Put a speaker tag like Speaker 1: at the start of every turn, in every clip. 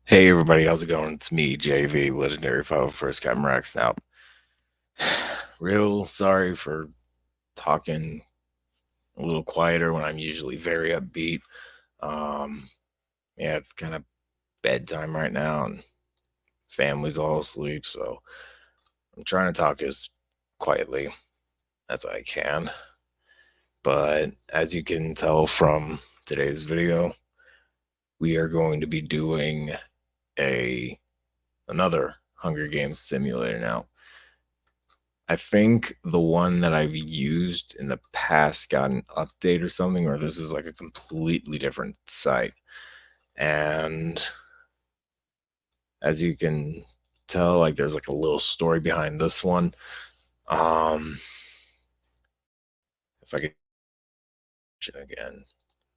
Speaker 1: Hey everybody, how's it going? It's me, JV, Legendary 501st Captain Rex. Now, real sorry for talking a little quieter when I'm usually very upbeat. Yeah, it's kind of bedtime right now and family's all asleep, so I'm trying to talk as quietly as I can. But as you can tell from today's video, we are going to be doing another Hunger Games simulator now. I think the one that I've used in the past got an update or something, or this is like a completely different site. And as you can tell, like there's like a little story behind this one. If I could again,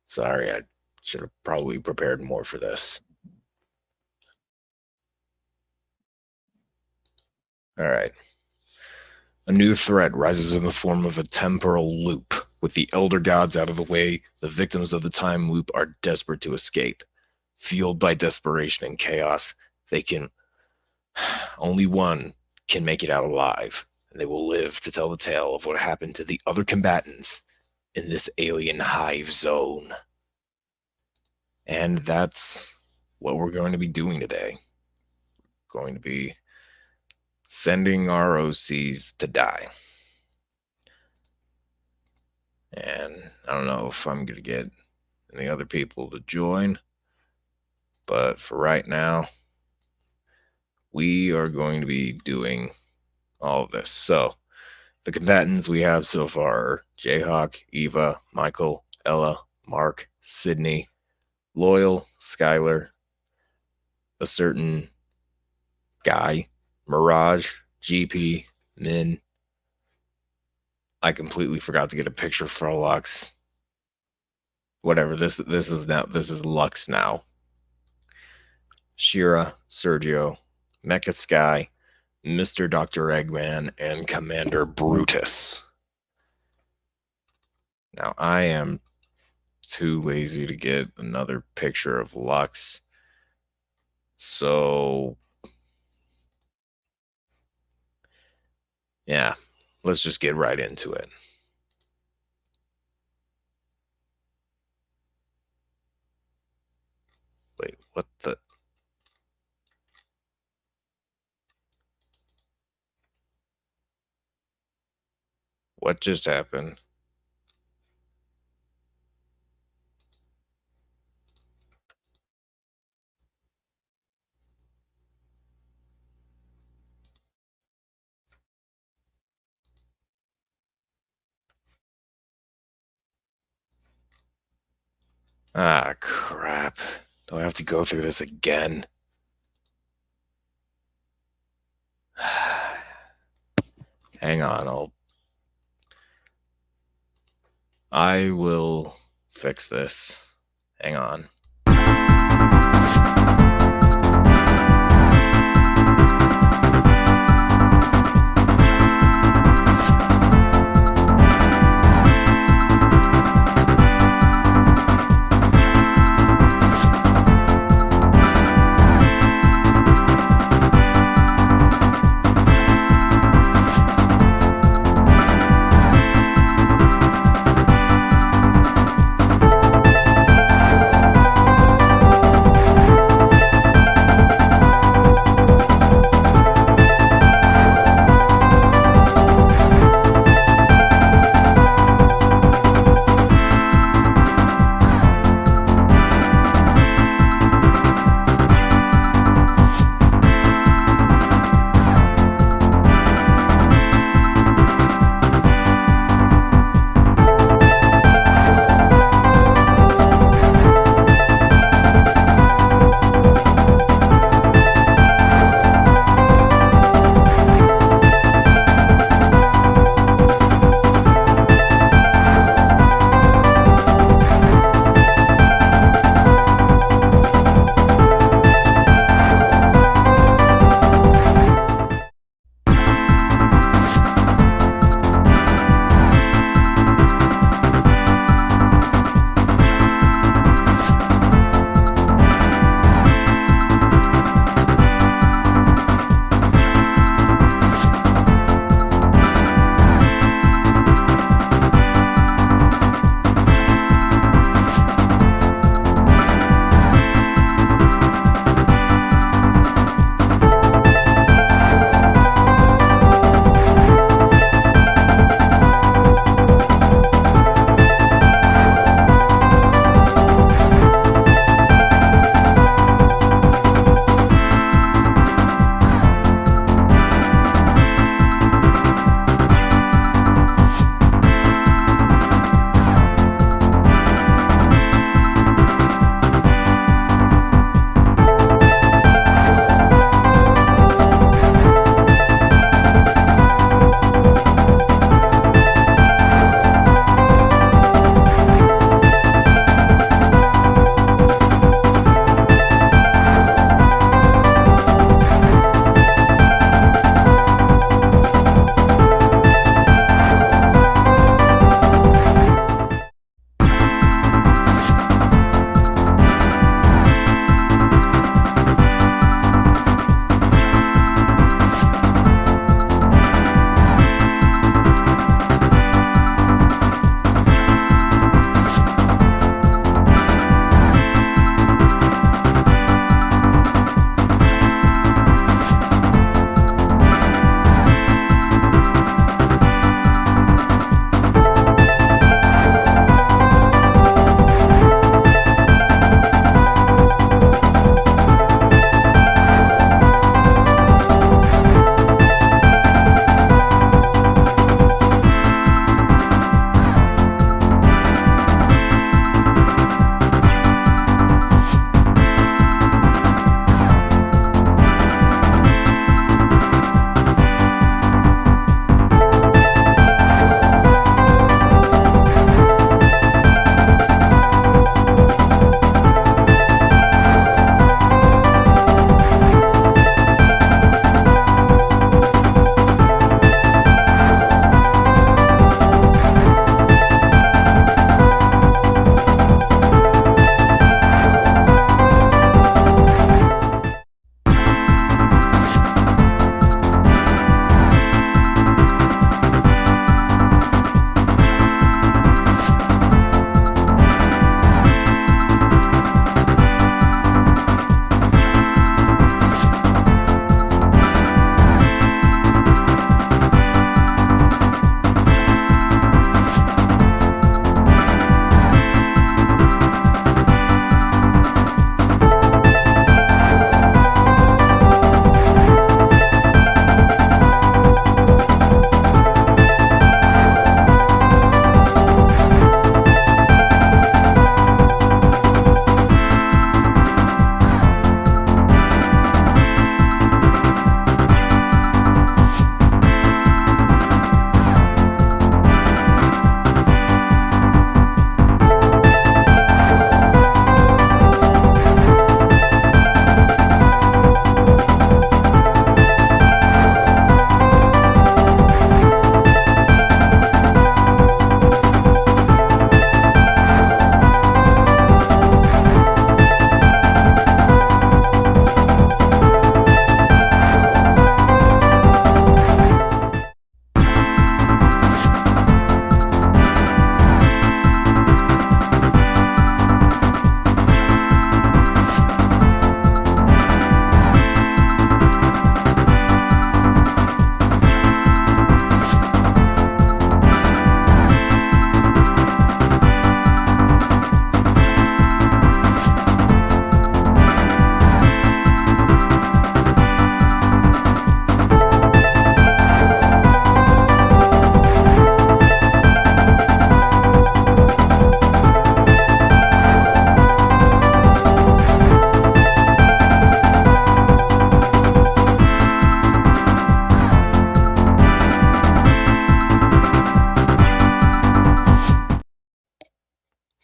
Speaker 1: sorry, I should have probably prepared more for this. All right. A new threat rises in the form of a temporal loop. With the elder gods out of the way, the victims of the time loop are desperate to escape. Fueled by desperation and chaos, only one can make it out alive, and they will live to tell the tale of what happened to the other combatants in this alien hive zone. And that's what we're going to be doing today. Going to be sending our OCs to die. And I don't know if I'm going to get any other people to join, but for right now, we are going to be doing all of this. So, the combatants we have so far are Jayhawk, Eva, Michael, Ella, Mark, Sydney, Loyal, Skylar, a certain guy, Mirage, GP, Min. I completely forgot to get a picture for Lux. Whatever, this is Lux now. Shira, Sergio, Mecha Sky, Mr. Dr. Eggman, and Commander Brutus. Now, I am too lazy to get another picture of Lux, so yeah, let's just get right into it. Wait, what the? What just happened? Ah, crap. Do I have to go through this again? Hang on, I will fix this. Hang on.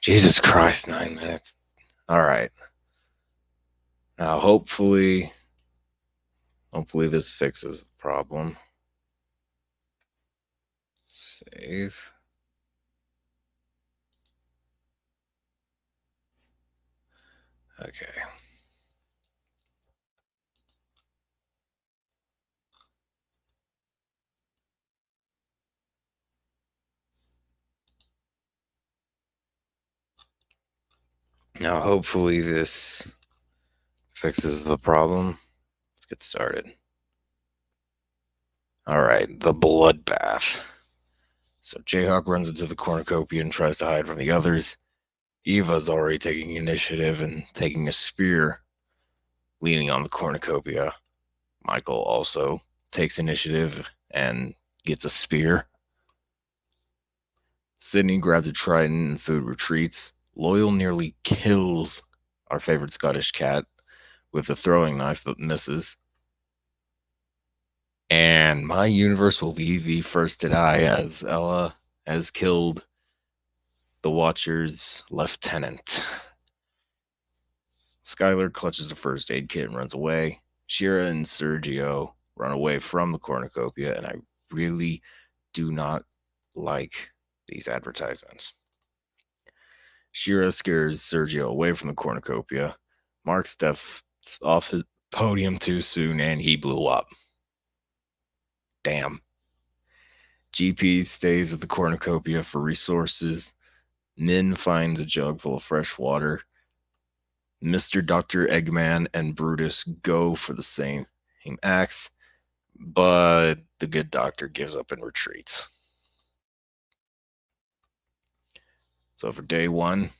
Speaker 1: Jesus Christ, 9 minutes. All right. Now, hopefully this fixes the problem. Save. Okay. Now, hopefully this fixes the problem. Let's get started. All right, the bloodbath. So Jayhawk runs into the cornucopia and tries to hide from the others. Eva's already taking initiative and taking a spear, leaning on the cornucopia. Michael also takes initiative and gets a spear. Sydney grabs a trident and food retreats. Loyal nearly kills our favorite Scottish cat with a throwing knife but misses. And my universe will be the first to die as Ella has killed the Watcher's lieutenant. Skylar clutches a first aid kit and runs away. Shira and Sergio run away from the cornucopia, and I really do not like these advertisements. Shira scares Sergio away from the cornucopia. Mark steps off his podium too soon, and he blew up. Damn. GP stays at the cornucopia for resources. Min finds a jug full of fresh water. Mr. Dr. Eggman and Brutus go for the same axe, but the good doctor gives up and retreats. So for day one,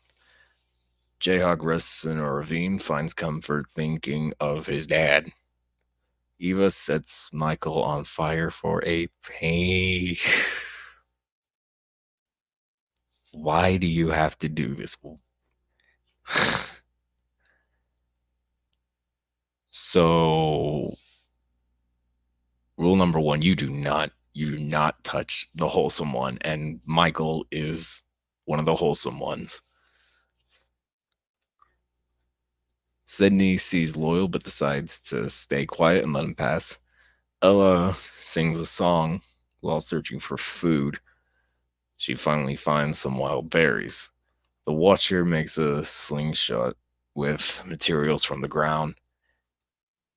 Speaker 1: Jayhawk rests in a ravine, finds comfort thinking of his dad. Eva sets Michael on fire for a pain. Why do you have to do this? So, rule number one, you do not touch the wholesome one, and Michael is one of the wholesome ones. Sydney sees Loyal but decides to stay quiet and let him pass. Ella sings a song while searching for food. She finally finds some wild berries. The Watcher makes a slingshot with materials from the ground.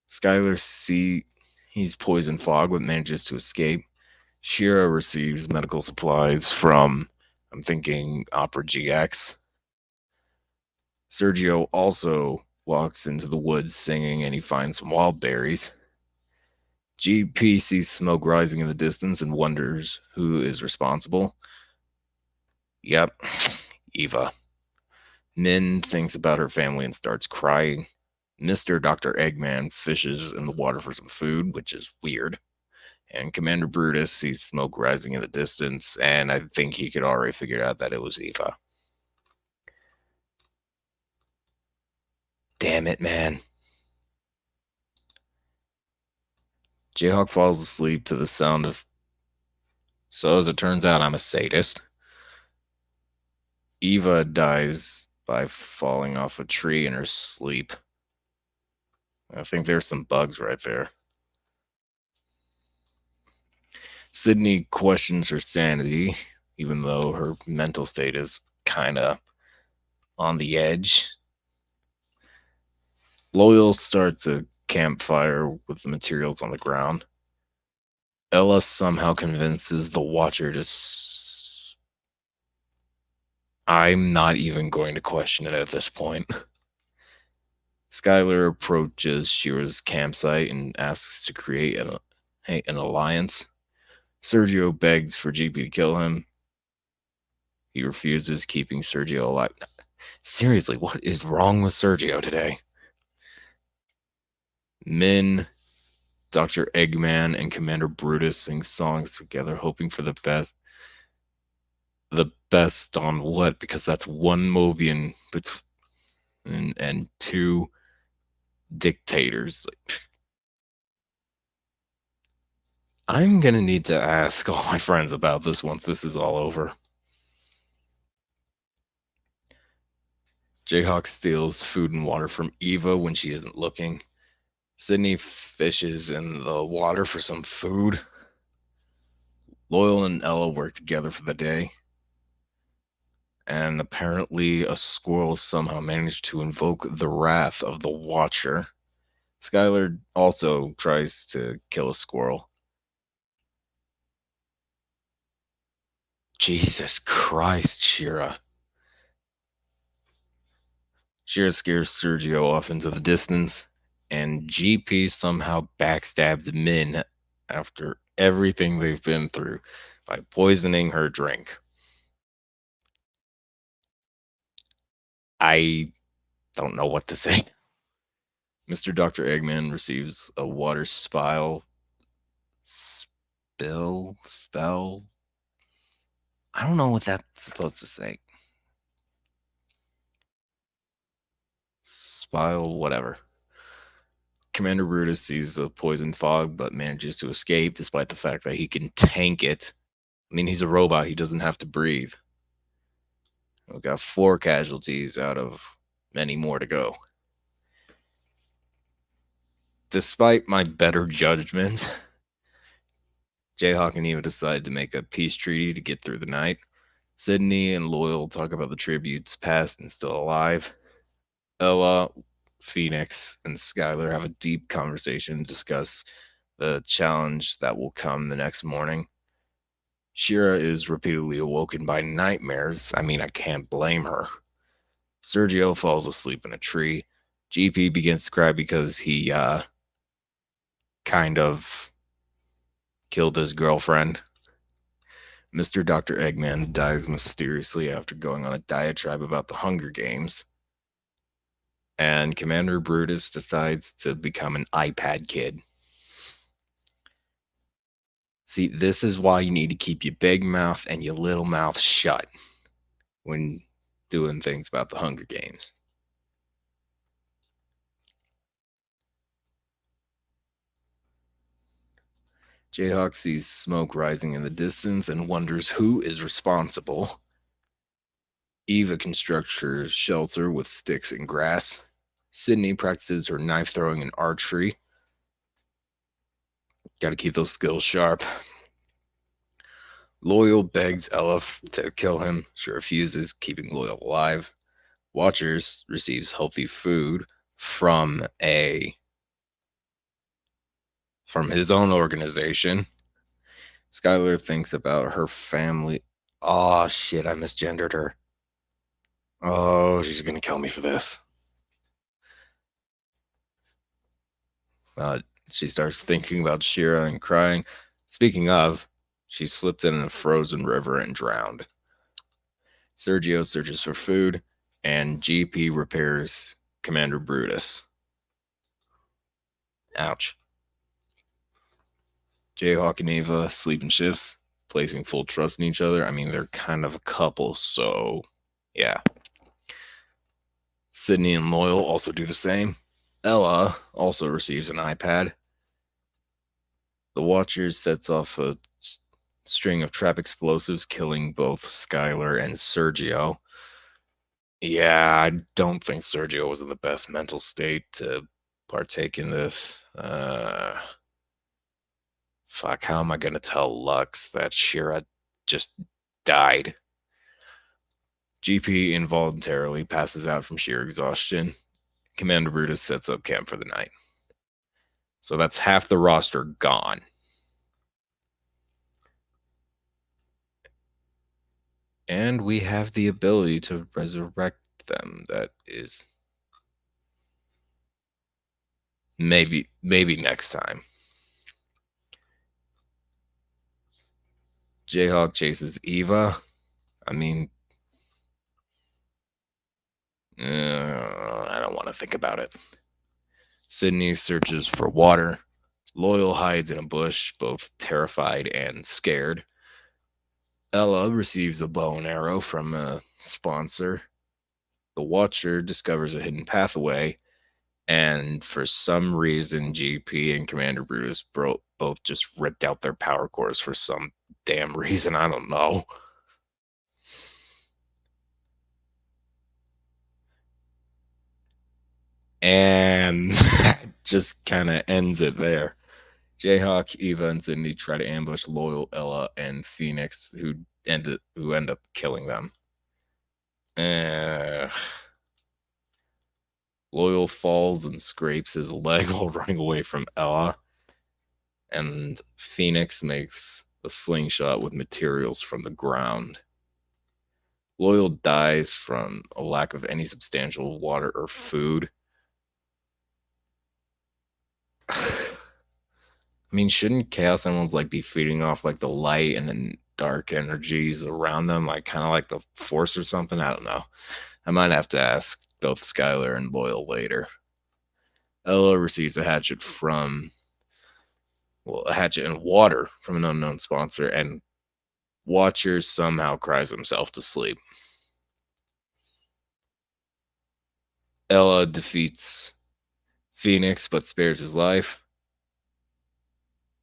Speaker 1: Skylar sees poison fog but manages to escape. Shira receives medical supplies from, I'm thinking, Opera GX. Sergio also walks into the woods singing and he finds some wild berries. GP sees smoke rising in the distance and wonders who is responsible. Yep, Eva. Min thinks about her family and starts crying. Mr. Dr. Eggman fishes in the water for some food, which is weird. And Commander Brutus sees smoke rising in the distance, and I think he could already figure out that it was Eva. Damn it, man. Jayhawk falls asleep to the sound of... So as it turns out, I'm a sadist. Eva dies by falling off a tree in her sleep. I think there's some bugs right there. Sydney questions her sanity, even though her mental state is kind of on the edge. Loyal starts a campfire with the materials on the ground. Ella somehow convinces the Watcher to... I'm not even going to question it at this point. Skylar approaches Shira's campsite and asks to create an alliance. Sergio begs for GP to kill him. He refuses, keeping Sergio alive. Seriously, what is wrong with Sergio today? Min, Dr. Eggman, and Commander Brutus sing songs together, hoping for the best. The best on what? Because that's one Mobian and two dictators. I'm gonna need to ask all my friends about this once this is all over. Jayhawk steals food and water from Eva when she isn't looking. Sydney fishes in the water for some food. Loyal and Ella work together for the day. And apparently, a squirrel somehow managed to invoke the wrath of the Watcher. Skylar also tries to kill a squirrel. Jesus Christ, Shira. Shira scares Sergio off into the distance, and GP somehow backstabs Min after everything they've been through by poisoning her drink. I don't know what to say. Mr. Dr. Eggman receives a water spell. I don't know what that's supposed to say. Spile, whatever. Commander Brutus sees a poison fog but manages to escape despite the fact that he can tank it. I mean, he's a robot, he doesn't have to breathe. We've got 4 casualties out of many more to go. Despite my better judgment, Jayhawk and Eva decide to make a peace treaty to get through the night. Sydney and Loyal talk about the tributes past and still alive. Ella, Phoenix, and Skylar have a deep conversation and discuss the challenge that will come the next morning. Shira is repeatedly awoken by nightmares. I mean, I can't blame her. Sergio falls asleep in a tree. GP begins to cry because he kind of killed his girlfriend. Mr. Dr. Eggman dies mysteriously after going on a diatribe about the Hunger Games. And Commander Brutus decides to become an iPad kid. See, this is why you need to keep your big mouth and your little mouth shut when doing things about the Hunger Games. Jayhawk sees smoke rising in the distance and wonders who is responsible. Eva constructs her shelter with sticks and grass. Sydney practices her knife throwing and archery. Got to keep those skills sharp. Loyal begs Ella to kill him. She refuses, keeping Loyal alive. Watchers receives healthy food from his own organization. Skylar thinks about her family. Oh shit, I misgendered her. Oh, she's gonna kill me for this. She starts thinking about Shira and crying. Speaking of, she slipped in a frozen river and drowned. Sergio searches for food, and GP repairs Commander Brutus. Ouch. Jayhawk and Ava sleep in shifts, placing full trust in each other. I mean, they're kind of a couple, so yeah. Sydney and Loyal also do the same. Ella also receives an iPad. The Watcher sets off a string of trap explosives, killing both Skylar and Sergio. Yeah, I don't think Sergio was in the best mental state to partake in this. Fuck, how am I going to tell Lux that Shira just died? GP involuntarily passes out from sheer exhaustion. Commander Brutus sets up camp for the night. So that's half the roster gone. And we have the ability to resurrect them. That is maybe next time. Jayhawk chases Eva. I mean, I don't want to think about it. Sydney searches for water. Loyal hides in a bush, both terrified and scared. Ella receives a bow and arrow from a sponsor. The Watcher discovers a hidden pathway, and for some reason, GP and Commander Brutus both just ripped out their power cores for some damn reason. I don't know. And just kind of ends it there. Jayhawk, Eva, and Sydney try to ambush Loyal, Ella, and Phoenix, who end up killing them. Uh, Loyal falls and scrapes his leg while running away from Ella, and Phoenix makes a slingshot with materials from the ground. Loyal dies from a lack of any substantial water or food. I mean, shouldn't Chaos Emeralds like be feeding off like the light and then dark energies around them, like kind of like the Force or something? I don't know. I might have to ask both Skylar and Loyal later. Ella receives a hatchet a hatchet and water from an unknown sponsor, and Watcher somehow cries himself to sleep. Ella defeats Phoenix but spares his life.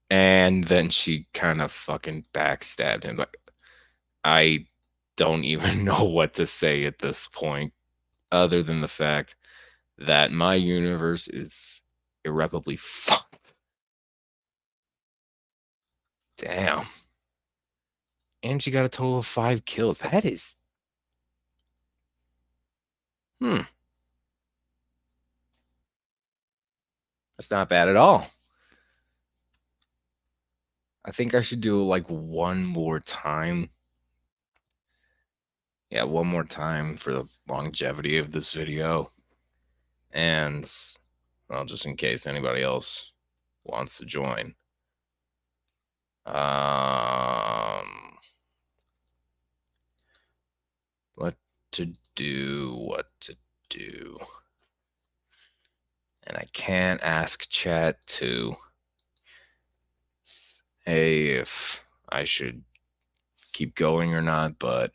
Speaker 1: And then she kind of fucking backstabbed him. Like, I don't even know what to say at this point, other than the fact that my universe is irreparably fucked. Damn. And she got a total of 5 kills. That is. That's not bad at all. I think I should do it like one more time. Yeah, one more time for the longevity of this video. And, well, just in case anybody else wants to join. What to do. And I can't ask chat to say if I should keep going or not, but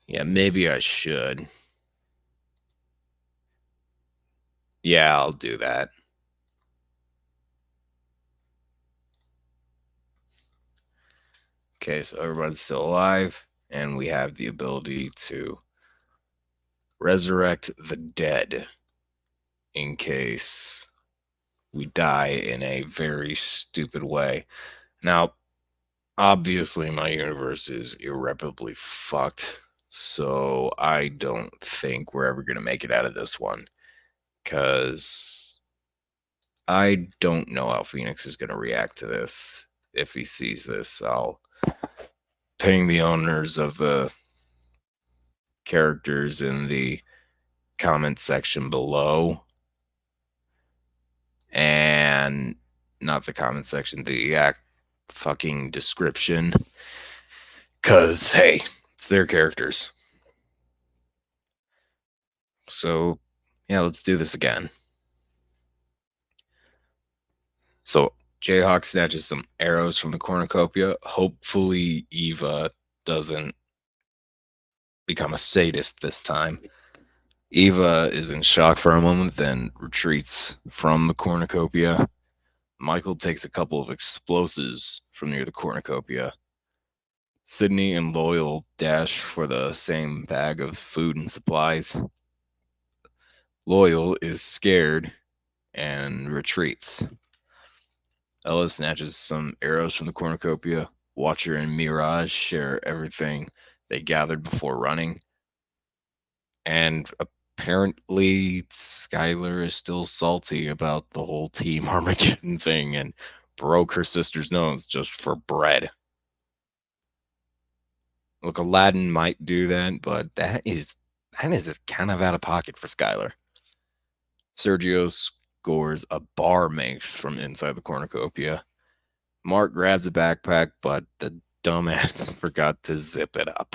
Speaker 1: yeah, maybe I should. Yeah, I'll do that. Okay, so everybody's still alive, and we have the ability to resurrect the dead in case we die in a very stupid way. Now, obviously, my universe is irreparably fucked, so I don't think we're ever going to make it out of this one, because I don't know how Phoenix is going to react to this. If he sees this, I'll ping the owners of the characters in the comment section below, and not the comment section, the fucking description, because hey, it's their characters. So yeah, let's do this again. So Jayhawk snatches some arrows from the cornucopia. Hopefully Eva doesn't become a sadist this time. Eva is in shock for a moment, then retreats from the cornucopia. Michael takes a couple of explosives from near the cornucopia. Sydney and Loyal dash for the same bag of food and supplies. Loyal is scared and retreats. Ella snatches some arrows from the cornucopia. Watcher and Mirage share everything they gathered before running. And apparently Skylar is still salty about the whole Team Armageddon thing and broke her sister's nose just for bread. Look, Aladdin might do that, but that is kind of out of pocket for Skylar. Sergio scores a bar makes from inside the cornucopia. Mark grabs a backpack, but the dumbass forgot to zip it up.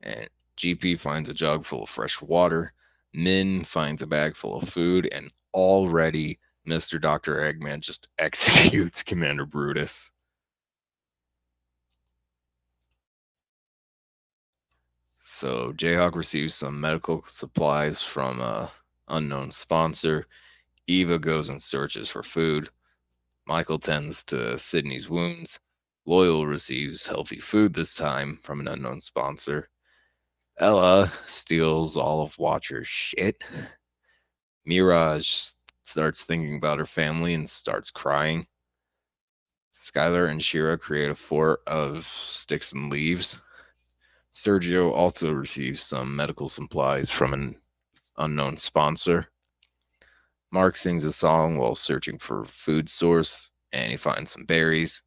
Speaker 1: And GP finds a jug full of fresh water. Min finds a bag full of food, and already Mr. Dr. Eggman just executes Commander Brutus. So Jayhawk receives some medical supplies from a unknown sponsor. Eva goes and searches for food. Michael tends to Sydney's wounds. Loyal receives healthy food this time from an unknown sponsor. Ella steals all of Watcher's shit. Mirage starts thinking about her family and starts crying. Skylar and Shira create a fort of sticks and leaves. Sergio also receives some medical supplies from an unknown sponsor. Mark sings a song while searching for food source, and he finds some berries.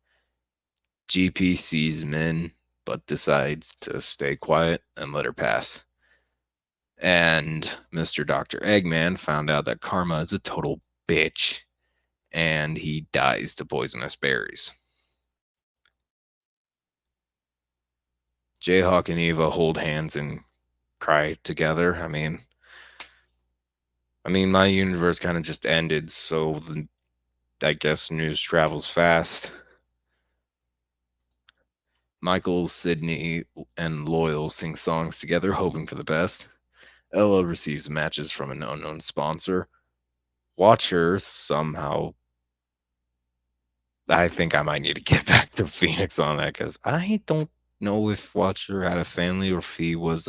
Speaker 1: GP sees Min, but decides to stay quiet and let her pass. And Mr. Dr. Eggman found out that Karma is a total bitch, and he dies to poisonous berries. Jayhawk and Eva hold hands and cry together. I mean, my universe kind of just ended, so I guess news travels fast. Michael, Sydney, and Loyal sing songs together, hoping for the best. Ella receives matches from an unknown sponsor. Watcher somehow. I think I might need to get back to Phoenix on that because I don't know if Watcher had a family or if he was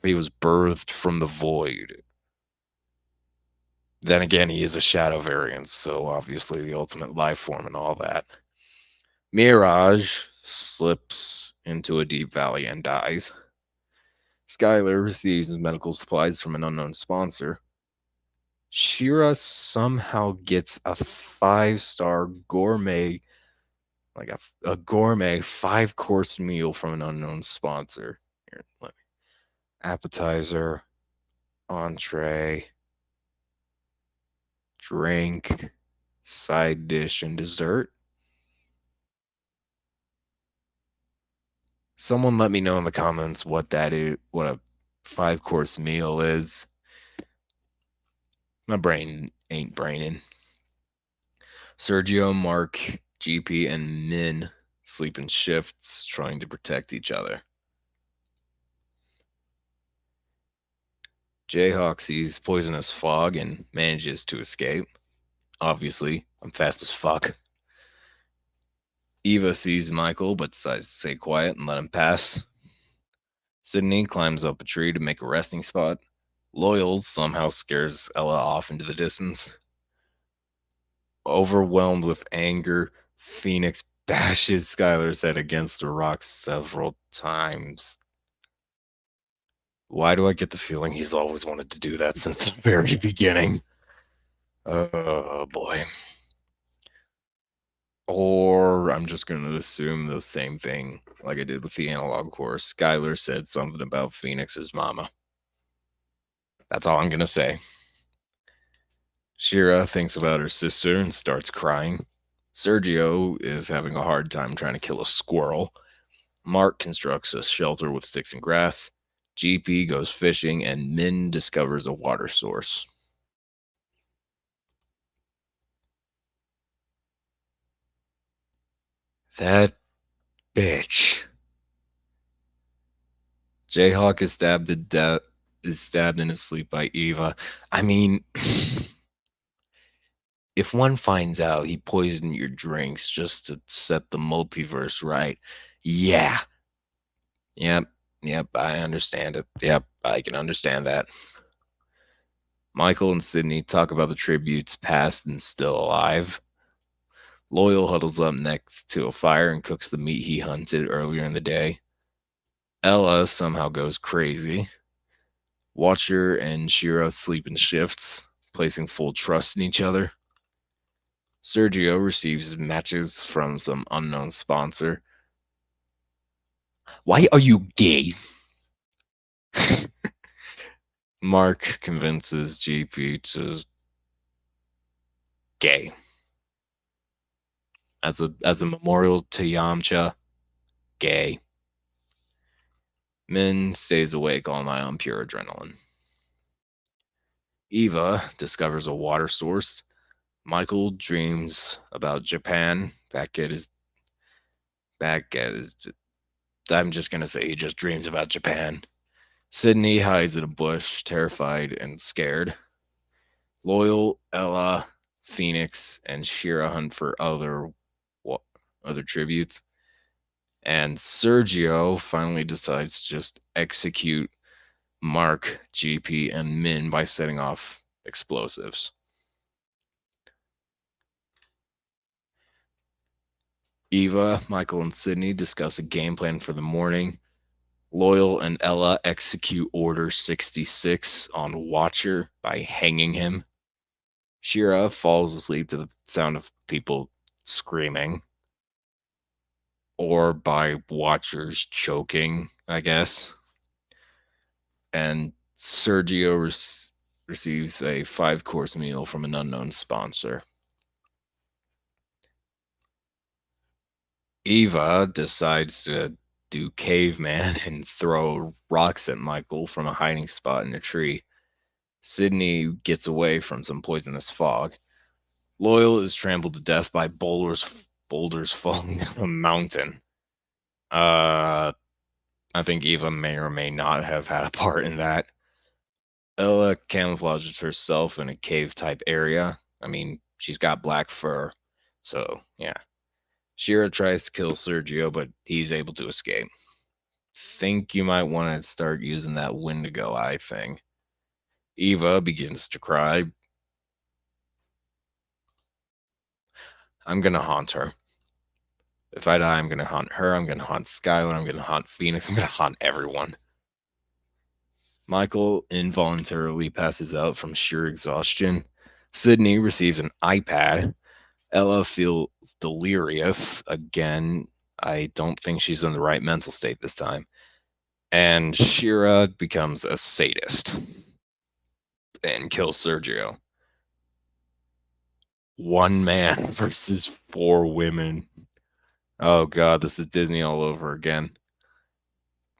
Speaker 1: birthed from the void. Then again, he is a shadow variant, so obviously the ultimate life form and all that. Mirage slips into a deep valley and dies. Skylar receives medical supplies from an unknown sponsor. Shira somehow gets a 5-star gourmet, like a gourmet 5-course meal from an unknown sponsor. Here, appetizer, entree, drink, side dish, and dessert. Someone let me know in the comments what that is, what a 5-course meal is. My brain ain't braining. Sergio, Mark, GP, and Min sleep in shifts, trying to protect each other. Jayhawk sees poisonous fog and manages to escape. Obviously, I'm fast as fuck. Eva sees Michael but decides to stay quiet and let him pass. Sydney climbs up a tree to make a resting spot. Loyal somehow scares Ella off into the distance. Overwhelmed with anger, Phoenix bashes Skylar's head against a rock several times. Why do I get the feeling he's always wanted to do that since the very beginning? Oh boy. Or I'm just going to assume the same thing like I did with the analog course. Skylar said something about Phoenix's mama. That's all I'm going to say. Shira thinks about her sister and starts crying. Sergio is having a hard time trying to kill a squirrel. Mark constructs a shelter with sticks and grass. GP goes fishing, and Min discovers a water source. That bitch. Jayhawk is stabbed to death. Is stabbed in his sleep by Eva. I mean, if one finds out he poisoned your drinks just to set the multiverse right, yeah. Yep, I understand it. Yep, I can understand that. Michael and Sydney talk about the tributes past and still alive. Loyal huddles up next to a fire and cooks the meat he hunted earlier in the day. Ella somehow goes crazy. Watcher and Shira sleep in shifts, placing full trust in each other. Sergio receives matches from some unknown sponsor. Why are you gay? Mark convinces GP to gay. As a memorial to Yamcha, gay. Min stays awake all night on pure adrenaline. Eva discovers a water source. Michael dreams about Japan back at his. I'm just gonna say he just dreams about Japan. Sydney hides in a bush, terrified and scared. Loyal, Ella, Phoenix, and Shira hunt for other tributes. And Sergio finally decides to just execute Mark, GP, and Min by setting off explosives. Eva, Michael, and Sydney discuss a game plan for the morning. Loyal and Ella execute Order 66 on Watcher by hanging him. Shira falls asleep to the sound of people screaming. Or by Watchers choking, I guess. And Sergio receives a 5-course meal from an unknown sponsor. Eva decides to do caveman and throw rocks at Michael from a hiding spot in a tree. Sydney gets away from some poisonous fog. Loyal is trampled to death by boulders falling down a mountain. I think Eva may or may not have had a part in that. Ella camouflages herself in a cave-type area. I mean, she's got black fur, so yeah. Shira tries to kill Sergio, but he's able to escape. Think you might want to start using that Wendigo eye thing. Eva begins to cry. I'm gonna haunt her. If I die, I'm gonna haunt her. I'm gonna haunt Skylar. I'm gonna haunt Phoenix. I'm gonna haunt everyone. Michael involuntarily passes out from sheer exhaustion. Sydney receives an iPad. Ella feels delirious again. I don't think she's in the right mental state this time. And Shira becomes a sadist and kills Sergio. One man versus 4 women. Oh god, this is Disney all over again.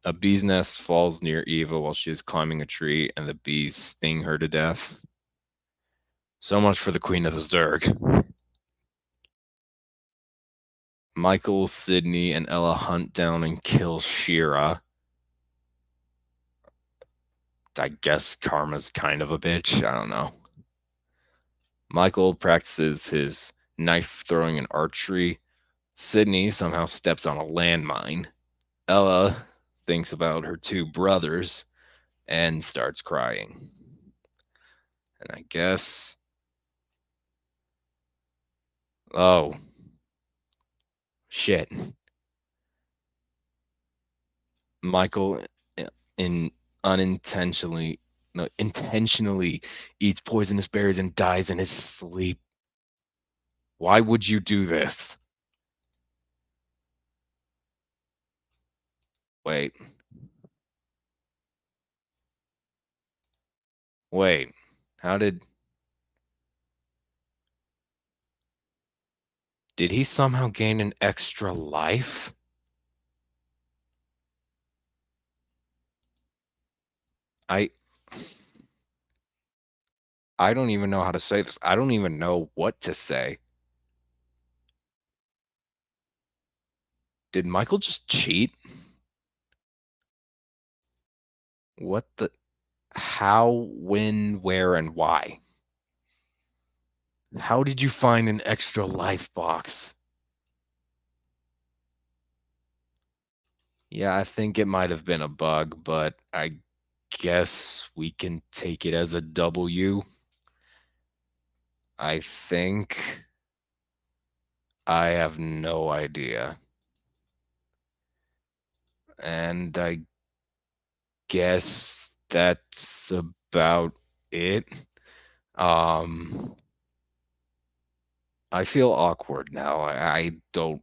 Speaker 1: A bee's nest falls near Eva while she is climbing a tree, and the bees sting her to death. So much for the Queen of the Zerg. Michael, Sydney, and Ella hunt down and kill Shira. I guess Karma's kind of a bitch. I don't know. Michael practices his knife throwing and archery. Sydney somehow steps on a landmine. Ella thinks about her 2 brothers and starts crying. And I guess. Oh. Shit. Michael in intentionally eats poisonous berries and dies in his sleep. Why would you do this? Wait. How did he somehow gain an extra life? I don't even know how to say this. I don't even know what to say. Did Michael just cheat? What the? How, when, where, and why? How did you find an extra life box? Yeah, I think it might have been a bug, but I guess we can take it as a W. I think. I have no idea. And I guess that's about it. I feel awkward now. I don't.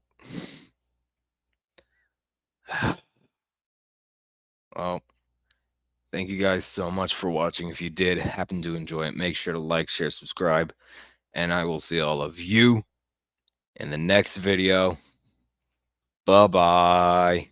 Speaker 1: Well, thank you guys so much for watching. If you did happen to enjoy it, make sure to like, share, subscribe, and I will see all of you in the next video. Bye-bye.